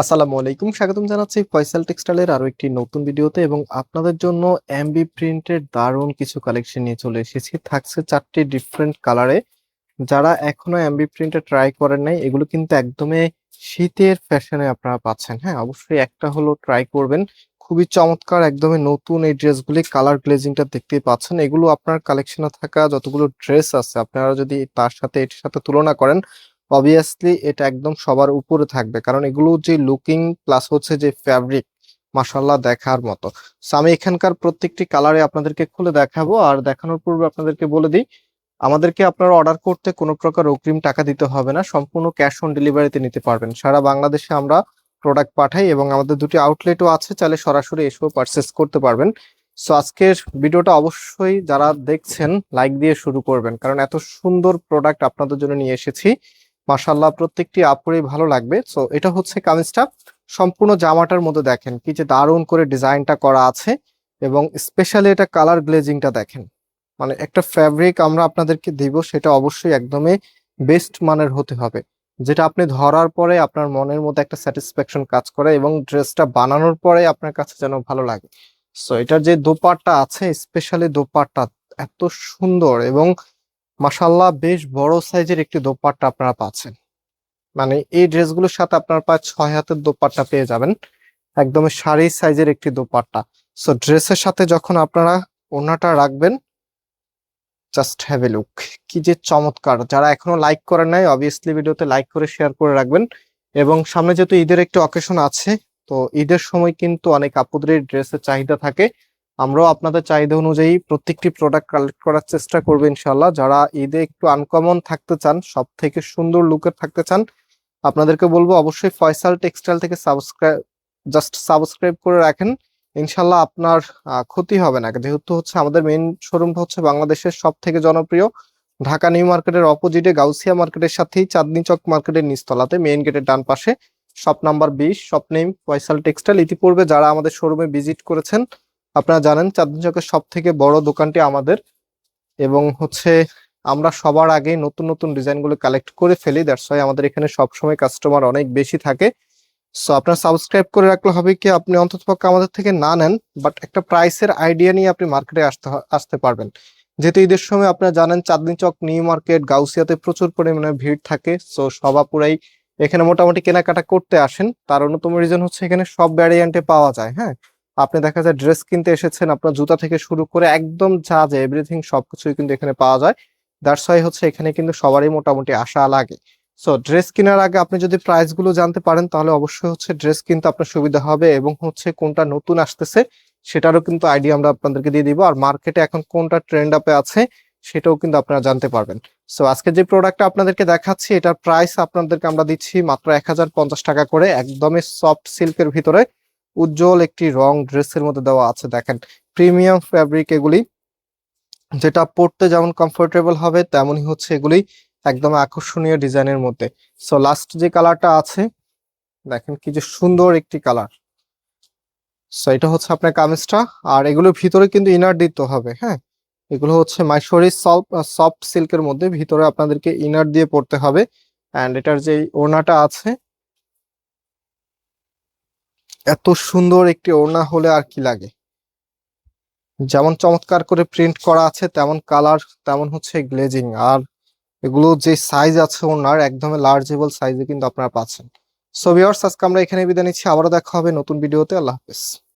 আসসালামু আলাইকুম, স্বাগতম জানাচ্ছি ফয়সাল টেক্সটাইলের আরো একটি নতুন ভিডিওতে। এবং আপনাদের জন্য এমবি প্রিন্টের দারুণ কিছু কালেকশন নিয়ে চলে এসেছি। থাকছে 4টি ডিফারেন্ট কালারে। যারা এখনো এমবি প্রিন্টে ট্রাই করেন নাই, এগুলো কিন্তু একদমই শীতের ফ্যাশনে আপনারা পাচ্ছেন। হ্যাঁ, অবশ্যই একটা হলো ট্রাই করবেন। খুবই চমৎকার, একদমই নতুন এই ড্রেসগুলি, কালার গ্লেজিংটা দেখতেই পাচ্ছেন। এগুলো আপনার কালেকশনে থাকা যতগুলো ড্রেস আছে, আপনারা যদি তার সাথে এটির সাথে তুলনা করেন, অবভিয়াসলি এটা একদম সবার উপরে থাকবে, কারণ এগুলো যে লুকিং প্লাস হচ্ছে যে ফ্যাব্রিক, মাশাআল্লাহ দেখার মতো। সো আমি এখানকার প্রত্যেকটি কালারে আপনাদেরকে খুলে দেখাবো, আর দেখানোর পূর্বে আপনাদেরকে বলে দিই, আমাদেরকে আপনারা অর্ডার করতে কোনো প্রকার অগ্রিম টাকা দিতে হবে না, সম্পূর্ণ ক্যাশ অন ডেলিভারিতে নিতে পারবেন। সারা বাংলাদেশে আমরা প্রোডাক্ট পাঠাই এবং আমাদের দুটি আউটলেটও আছে, চাইলে সরাসরি এসেও পারচেস করতে পারবেন। সো আজকের ভিডিওটা অবশ্যই যারা দেখছেন লাইক দিয়ে শুরু করবেন, কারণ এত সুন্দর প্রোডাক্ট আপনাদের জন্য নিয়ে এসেছি। মাশাআল্লাহ প্রত্যেকটি আপুরেই ভালো লাগবে। সো এটা হচ্ছে কামিজটা। সম্পূর্ণ জামাটার মধ্যে দেখেন কি যে দারুণ করে ডিজাইনটা করা আছে, এবং স্পেশালি এটা কালার গ্লেজিংটা দেখেন। মানে একটা ফ্যাব্রিক আমরা আপনাদেরকে দিব, সেটা অবশ্যই একদমই বেস্ট মানের হতে হবে, যেটা আপনি ধরার পরে আপনার মনের মধ্যে একটা স্যাটিসফ্যাকশন কাজ করে এবং ড্রেসটা বানানোর পরে আপনার কাছে যেন ভালো লাগে। সো এটার যে দোপাট্টা আছে, স্পেশালি দোপাট্টা এত সুন্দর, এবং মাশাআল্লাহ বেশ বড় সাইজের একটি দোপাট্টা আপনারা পাচ্ছেন। মানে এই ড্রেসগুলোর সাথে আপনার প্রায় 6 হাতের দোপাট্টা পেয়ে যাবেন, একদমই শাড়ি সাইজের একটি দোপাট্টা। সো ড্রেসের সাথে যখন আপনারা ওড়নাটা রাখবেন, জাস্ট হ্যাভ এ লুক, কি যে চমৎকার। যারা এখনো লাইক করেন নাই, অবভিয়াসলি ভিডিওতে লাইক করে শেয়ার করে রাখবেন। এবং সামনে যেহেতু ঈদের একটি অকেশন আছে, তো ঈদের সময় কিন্তু অনেক আপুদের ড্রেসের চাহিদা থাকে। আমরাও আপনাদের চাহিদা অনুযায়ী প্রত্যেকটি প্রোডাক্ট কালেক্ট করার চেষ্টা করবো ইনশাল্লাহ। যারা ঈদে একটু আনকমন থাকতে চান, সব থেকে সুন্দর লুকের থাকতে চান, আপনাদেরকে বলবো অবশ্যই ফয়সাল টেক্সটাইল থেকে সাবস্ক্রাইব করে রাখেন। ইনশাল্লাহ আপনার ক্ষতি হবে না, যেহেতু হচ্ছে আমাদের মেইন শোরুমটা হচ্ছে বাংলাদেশের সব থেকে জনপ্রিয় ঢাকা নিউ মার্কেটের অপোজিটে গাউসিয়া মার্কেটের সাথেই চাঁদনী চক মার্কেটের নিচতলাতে মেইন গেটের ডান পাশে shop number 20, shop name Faisal textile. ইতিপূর্বে যারা আমাদের শোরুমে ভিজিট করেছেন আপনারা জানেন চাঁদনী চকের সব থেকে বড় দোকানটি আমাদের। এবং হচ্ছে আমরা সবার আগে নতুন নতুন ডিজাইন গুলো কালেক্ট করে ফেলি, দ্যাটস ওয়াই আমাদের এখানে সবসময় কাস্টমার অনেক বেশি থাকে। সো আপনার সাবস্ক্রাইব করে রাখলে হবে কি, আপনি অন্ততপক্ষে আমাদের থেকে না নেন, বাট একটা প্রাইসের আইডিয়া নিয়ে আপনি মার্কেটে আসতে পারবেন। যেহেতু ঈদের সময় আপনারা জানেন চাঁদনী চক নিউ মার্কেট গাউসিয়াতে প্রচুর পরিমাণে ভিড় থাকে। সো সবাপুরাই এখানে মোটামুটি কেনাকাটা করতে আসেন। তার অন্যতম রিজন হচ্ছে এখানে সব ভ্যারিয়েন্টে পাওয়া যায়। হ্যাঁ, আপনি দেখা যায় ড্রেস কিনতে এসেছেন, আপনার জুতা থেকে শুরু করে একদম যা যা এভরিথিং সবকিছুই কিন্তু এখানে পাওয়া যায়। দ্যাটস ওয়াই হচ্ছে এখানে কিন্তু সবারই মোটামুটি আশা লাগে। সো ড্রেস কেনার আগে আপনি যদি প্রাইস গুলো জানতে পারেন, তাহলে অবশ্যই হচ্ছে ড্রেস কিনতে আপনার সুবিধা হবে, এবং হচ্ছে কোনটা নতুন আসতেছে সেটারও কিন্তু আইডিয়া আমরা আপনাদেরকে দিয়ে দিব। আর মার্কেটে এখন কোনটা ট্রেন্ড আপে আছে সেটাও কিন্তু আপনারা জানতে পারবেন। সো আজকে যে প্রোডাক্টটা আপনাদেরকে দেখাচ্ছি, এটার প্রাইস আপনাদেরকে আমরা দিচ্ছি মাত্র 1050 টাকা করে, একদমই সফট সিল্কের ভিতরে উজ্জ্বল একটি রং ড্রেসের মধ্যে দেওয়া আছে। দেখেন প্রিমিয়াম ফ্যাব্রিক এগুলি, যেটা পরতে যেমন কমফোর্টেবল হবে তেমনই হচ্ছে এগুলি একদম আকর্ষণীয় ডিজাইনের মধ্যে। সো লাস্ট যে কালারটা আছে দেখেন কি যে সুন্দর একটি কালার। সো এটা হচ্ছে আপনার কামিজটা, আর এগুলোর ভিতরে কিন্তু ইনার দিতে হবে। হ্যাঁ, এগুলো হচ্ছে মাইসরি সফট সিল্কের মধ্যে, ভিতরে আপনাদেরকে ইনার দিয়ে পড়তে হবে। অ্যান্ড এটার যে ওড়নাটা আছে, এত সুন্দর একটি ওড়না হলে আর কি লাগে। যেমন চমৎকার করে প্রিন্ট করা আছে, তেমন কালার, তেমন হচ্ছে গ্লেজিং। আর এগুলো যে সাইজ আছে ওনার একদমই লার্জেবল সাইজে কিন্তু আপনারা পাচ্ছেন। সো ভিউয়ার্স, আজকে আমরা এখানে বিদায় নিচ্ছি, আবারও দেখা হবে নতুন ভিডিওতে। আল্লাহ হাফেজ।